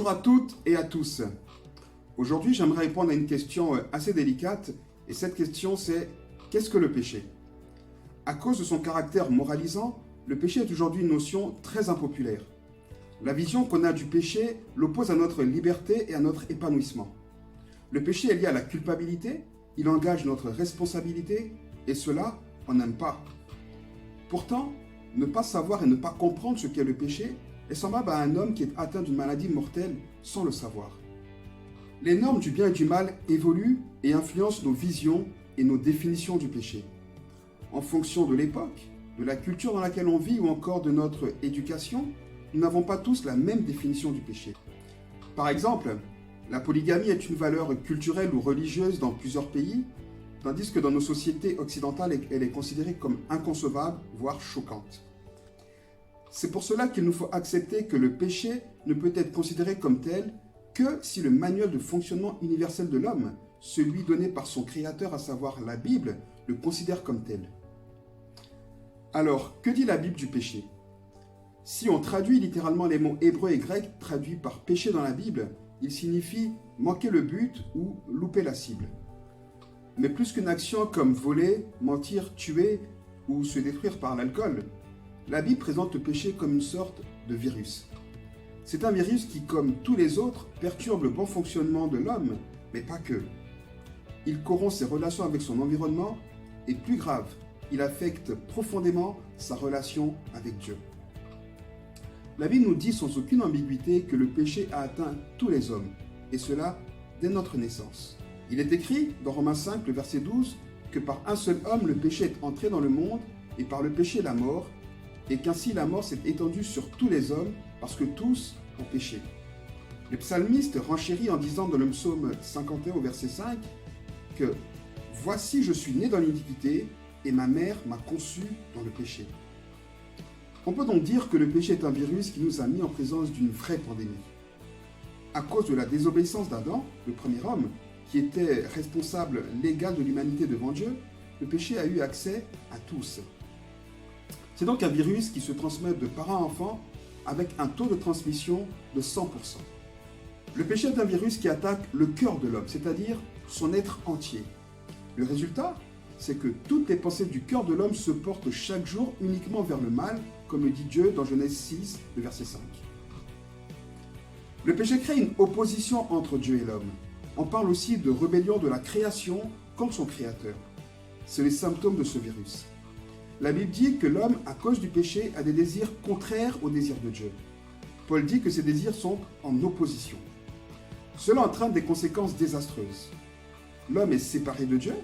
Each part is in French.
Bonjour à toutes et à tous. Aujourd'hui, j'aimerais répondre à une question assez délicate. Et cette question, c'est qu'est-ce que le péché? À cause de son caractère moralisant, le péché est aujourd'hui une notion très impopulaire. La vision qu'on a du péché l'oppose à notre liberté et à notre épanouissement. Le péché est lié à la culpabilité, il engage notre responsabilité, et cela, on n'aime pas. Pourtant, ne pas savoir et ne pas comprendre ce qu'est le péché est semblable à un homme qui est atteint d'une maladie mortelle sans le savoir. Les normes du bien et du mal évoluent et influencent nos visions et nos définitions du péché. En fonction de l'époque, de la culture dans laquelle on vit ou encore de notre éducation, nous n'avons pas tous la même définition du péché. Par exemple, la polygamie est une valeur culturelle ou religieuse dans plusieurs pays, tandis que dans nos sociétés occidentales, elle est considérée comme inconcevable, voire choquante. C'est pour cela qu'il nous faut accepter que le péché ne peut être considéré comme tel que si le manuel de fonctionnement universel de l'homme, celui donné par son créateur, à savoir la Bible, le considère comme tel. Alors, que dit la Bible du péché? Si on traduit littéralement les mots hébreux et grecs traduits par péché dans la Bible, il signifie manquer le but ou louper la cible. Mais plus qu'une action comme voler, mentir, tuer ou se détruire par l'alcool, la Bible présente le péché comme une sorte de virus. C'est un virus qui, comme tous les autres, perturbe le bon fonctionnement de l'homme, mais pas que. Il corrompt ses relations avec son environnement et, plus grave, il affecte profondément sa relation avec Dieu. La Bible nous dit sans aucune ambiguïté que le péché a atteint tous les hommes, et cela dès notre naissance. Il est écrit dans Romains 5, le verset 12, que par un seul homme le péché est entré dans le monde, et par le péché la mort, et qu'ainsi la mort s'est étendue sur tous les hommes, parce que tous ont péché. Le psalmiste renchérit en disant dans le psaume 51 au verset 5 que « Voici je suis né dans l'iniquité, et ma mère m'a conçu dans le péché ». On peut donc dire que le péché est un virus qui nous a mis en présence d'une vraie pandémie. À cause de la désobéissance d'Adam, le premier homme, qui était responsable légal de l'humanité devant Dieu, le péché a eu accès à tous. C'est donc un virus qui se transmet de parent à enfant avec un taux de transmission de 100%. Le péché est un virus qui attaque le cœur de l'homme, c'est-à-dire son être entier. Le résultat, c'est que toutes les pensées du cœur de l'homme se portent chaque jour uniquement vers le mal, comme le dit Dieu dans Genèse 6, le verset 5. Le péché crée une opposition entre Dieu et l'homme. On parle aussi de rébellion de la création contre son créateur. C'est les symptômes de ce virus. La Bible dit que l'homme, à cause du péché, a des désirs contraires aux désirs de Dieu. Paul dit que ces désirs sont en opposition. Cela entraîne des conséquences désastreuses. L'homme est séparé de Dieu.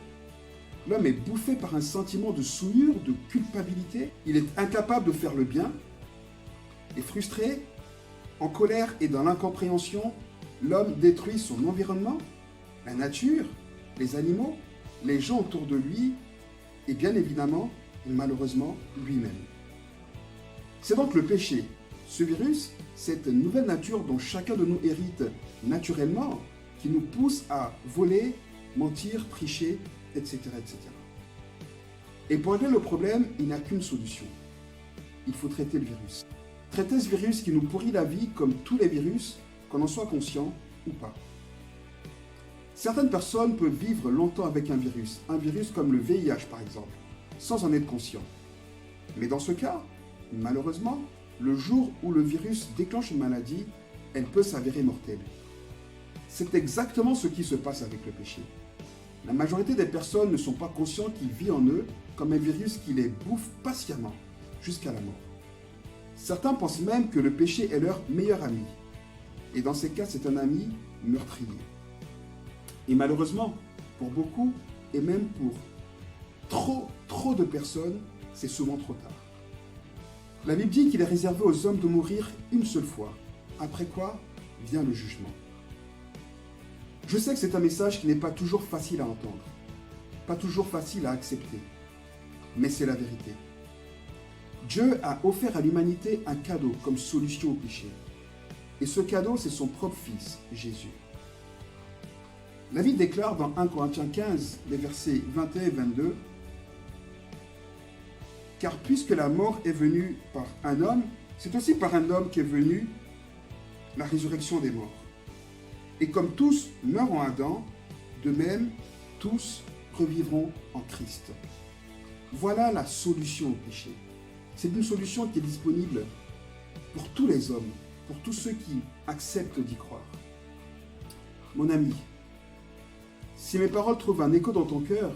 L'homme est bouffé par un sentiment de souillure, de culpabilité. Il est incapable de faire le bien. Et frustré, en colère et dans l'incompréhension, l'homme détruit son environnement, la nature, les animaux, les gens autour de lui et bien évidemment, malheureusement, lui-même. C'est donc le péché, ce virus, cette nouvelle nature dont chacun de nous hérite naturellement, qui nous pousse à voler, mentir, tricher, etc. etc. Et pour régler le problème, il n'y a qu'une solution. Il faut traiter le virus. Traiter ce virus qui nous pourrit la vie comme tous les virus, qu'on en soit conscient ou pas. Certaines personnes peuvent vivre longtemps avec un virus comme le VIH par exemple, sans en être conscient. Mais dans ce cas, malheureusement, le jour où le virus déclenche une maladie, elle peut s'avérer mortelle. C'est exactement ce qui se passe avec le péché. La majorité des personnes ne sont pas conscientes qu'il vit en eux comme un virus qui les bouffe patiemment jusqu'à la mort. Certains pensent même que le péché est leur meilleur ami. Et dans ces cas, c'est un ami meurtrier. Et malheureusement, pour beaucoup, et même pour trop de personnes, c'est souvent trop tard. La Bible dit qu'il est réservé aux hommes de mourir une seule fois, après quoi vient le jugement. Je sais que c'est un message qui n'est pas toujours facile à entendre, pas toujours facile à accepter, mais c'est la vérité. Dieu a offert à l'humanité un cadeau comme solution au péché. Et ce cadeau, c'est son propre Fils, Jésus. La Bible déclare dans 1 Corinthiens 15, les versets 21 et 22, « Car puisque la mort est venue par un homme, c'est aussi par un homme qu'est venue la résurrection des morts. Et comme tous meurent en Adam, de même, tous revivront en Christ. Voilà la solution au péché. C'est une solution qui est disponible pour tous les hommes, pour tous ceux qui acceptent d'y croire. Mon ami, si mes paroles trouvent un écho dans ton cœur,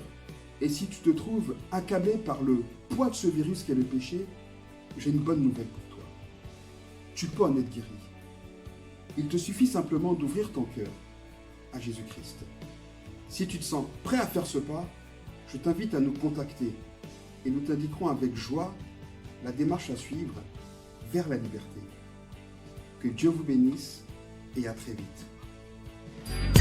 et si tu te trouves accablé par le poids de ce virus qu'est le péché, j'ai une bonne nouvelle pour toi. Tu peux en être guéri. Il te suffit simplement d'ouvrir ton cœur à Jésus-Christ. Si tu te sens prêt à faire ce pas, je t'invite à nous contacter et nous t'indiquerons avec joie la démarche à suivre vers la liberté. Que Dieu vous bénisse et à très vite.